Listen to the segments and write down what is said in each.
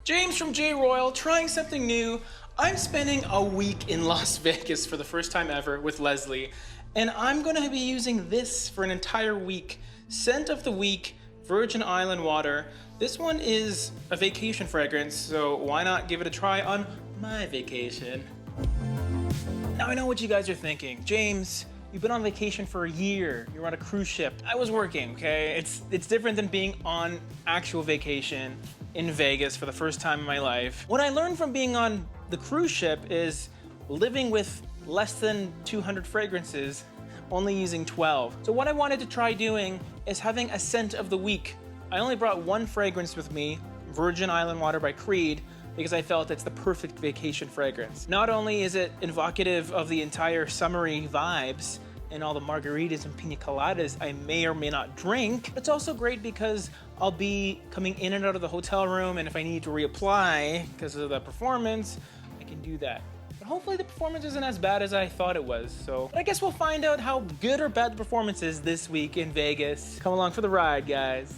James from J-ROYL, trying something new. I'm spending a week in Las Vegas for the first time ever with Leslie, and I'm gonna be using this for an entire week. Scent of the week, Virgin Island water. This one is a vacation fragrance, so why not give it a try on my vacation? Now I know what you guys are thinking. James, you've been on vacation for a year. You're on a cruise ship. I was working, okay? It's different than being on actual vacation in Vegas for the first time in my life. What I learned from being on the cruise ship is living with less than 200 fragrances, only using 12. So what I wanted to try doing is having a scent of the week. I only brought one fragrance with me, Virgin Island Water by Creed, because I felt it's the perfect vacation fragrance. Not only is it evocative of the entire summery vibes and all the margaritas and pina coladas I may or may not drink, it's also great because I'll be coming in and out of the hotel room, and if I need to reapply because of the performance, I can do that. But hopefully the performance isn't as bad as I thought it was, so I guess we'll find out how good or bad the performance is this week in Vegas. Come along for the ride, guys.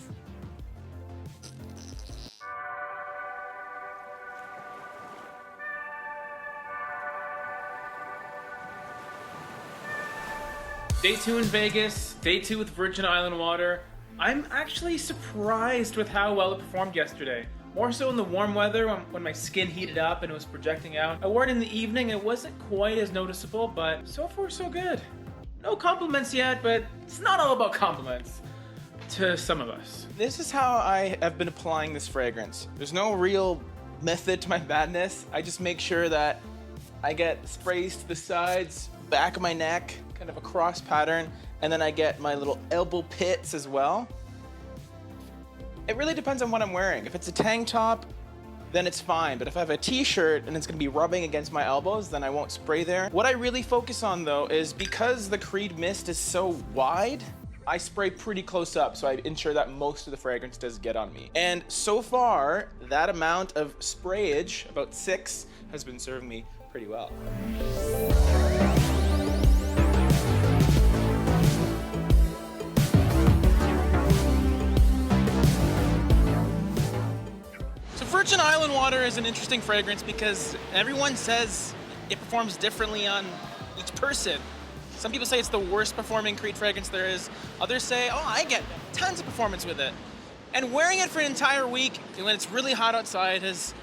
Day 2 in Vegas, day 2 with Virgin Island water. I'm actually surprised with how well it performed yesterday. More so in the warm weather when my skin heated up and it was projecting out. I wore it in the evening and it wasn't quite as noticeable, but so far so good. No compliments yet, but it's not all about compliments to some of us. This is how I have been applying this fragrance. There's no real method to my madness. I just make sure that I get sprays to the sides, back of my neck, kind of a cross pattern, and then I get my little elbow pits as well. It really depends on what I'm wearing. If it's a tank top, then it's fine, but if I have a t-shirt and it's gonna be rubbing against my elbows, then I won't spray there. What I really focus on though is because the Creed mist is so wide, I spray pretty close up, so I ensure that most of the fragrance does get on me. And so far, that amount of sprayage, about 6, has been serving me pretty well. Virgin Island water is an interesting fragrance because everyone says it performs differently on each person. Some people say it's the worst performing Creed fragrance there is. Others say, oh, I get tons of performance with it. And wearing it for an entire week when it's really hot outside has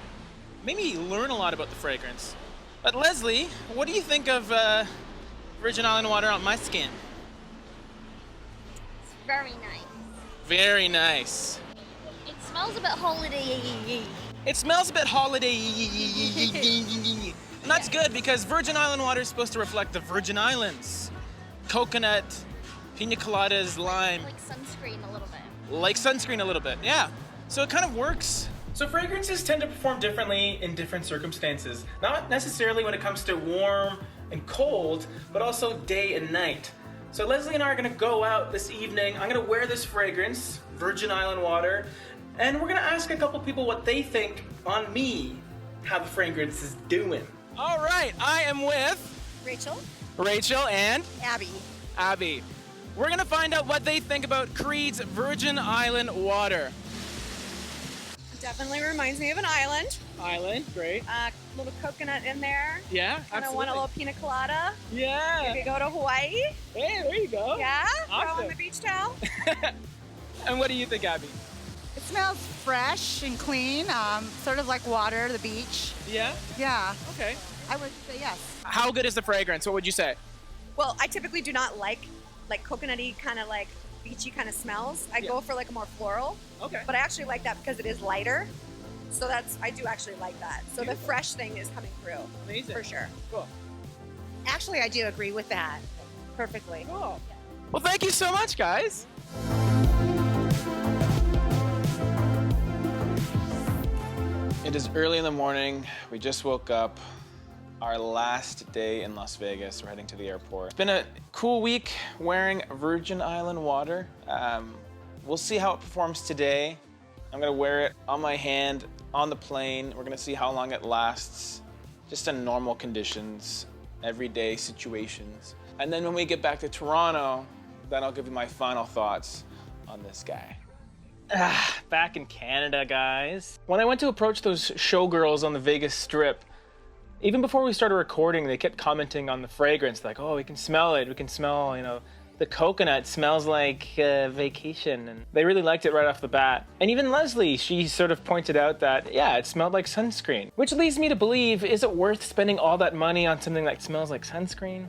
made me learn a lot about the fragrance. But Leslie, what do you think of Virgin Island water on my skin? It's very nice. Very nice. It smells a bit holiday-y. It smells a bit holiday. And that's good because Virgin Island water is supposed to reflect the Virgin Islands. Coconut, pina coladas, lime. Like sunscreen a little bit. Like sunscreen a little bit, yeah. So it kind of works. So fragrances tend to perform differently in different circumstances. Not necessarily when it comes to warm and cold, but also day and night. So Leslie and I are gonna go out this evening. I'm gonna wear this fragrance, Virgin Island water, and we're gonna ask a couple people what they think on me, how the fragrance is doing. All right, I am with Rachel and Abby. We're gonna find out what they think about Creed's Virgin Island water. Definitely reminds me of an island. Island, great. Little coconut in there. Yeah, Kind of absolutely. want a little pina colada. Yeah. Maybe go to Hawaii. Hey, there you go. Yeah. Awesome. Throw on the beach towel. And what do you think, Abby? It smells fresh and clean, sort of like water, the beach. Yeah? Yeah, Okay. I would say yes. How good is the fragrance? What would you say? Well, I typically do not like coconutty kind of like beachy kind of smells. I go for like a more floral. Okay. But I actually like that because it is lighter. So I do actually like that. So Beautiful. the fresh thing is coming through. Amazing. For sure. Cool. Actually, I do agree with that perfectly. Cool. Well, thank you so much, guys. It is early in the morning. We just woke up. Our last day in Las Vegas. We're heading to the airport. It's been a cool week wearing Virgin Island water. We'll see how it performs today. I'm gonna wear it on my hand on the plane. We're gonna see how long it lasts, just in normal conditions, everyday situations. And then when we get back to Toronto, then I'll give you my final thoughts on this guy. Back in Canada, guys. When I went to approach those showgirls on the Vegas Strip, even before we started recording, they kept commenting on the fragrance, like, oh, we can smell it. We can smell, you know, the coconut smells like vacation. And they really liked it right off the bat. And even Leslie, she sort of pointed out that, yeah, it smelled like sunscreen. Which leads me to believe, is it worth spending all that money on something that smells like sunscreen?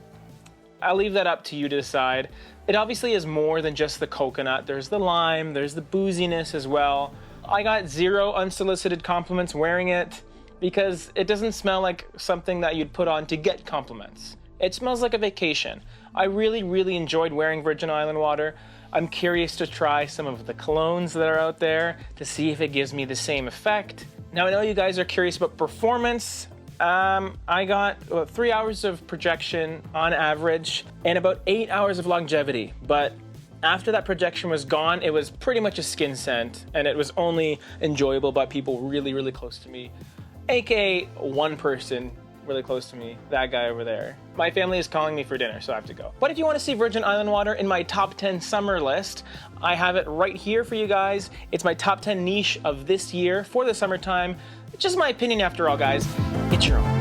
I'll leave that up to you to decide. It obviously is more than just the coconut. There's the lime, there's the booziness as well. I got 0 unsolicited compliments wearing it because it doesn't smell like something that you'd put on to get compliments. It smells like a vacation. I really, really enjoyed wearing Virgin Island water. I'm curious to try some of the colognes that are out there to see if it gives me the same effect. Now, I know you guys are curious about performance. I got 3 hours of projection on average and about 8 hours of longevity, but after that projection was gone, it was pretty much a skin scent, and it was only enjoyable by people really, really close to me, aka one person really close to me, that guy over there. My family is calling me for dinner, so I have to go. But if you want to see Virgin Island water in my top 10 summer list, I have it right here for you guys. It's my top 10 niche of this year for the summertime. It's just my opinion after all, guys. It's your own.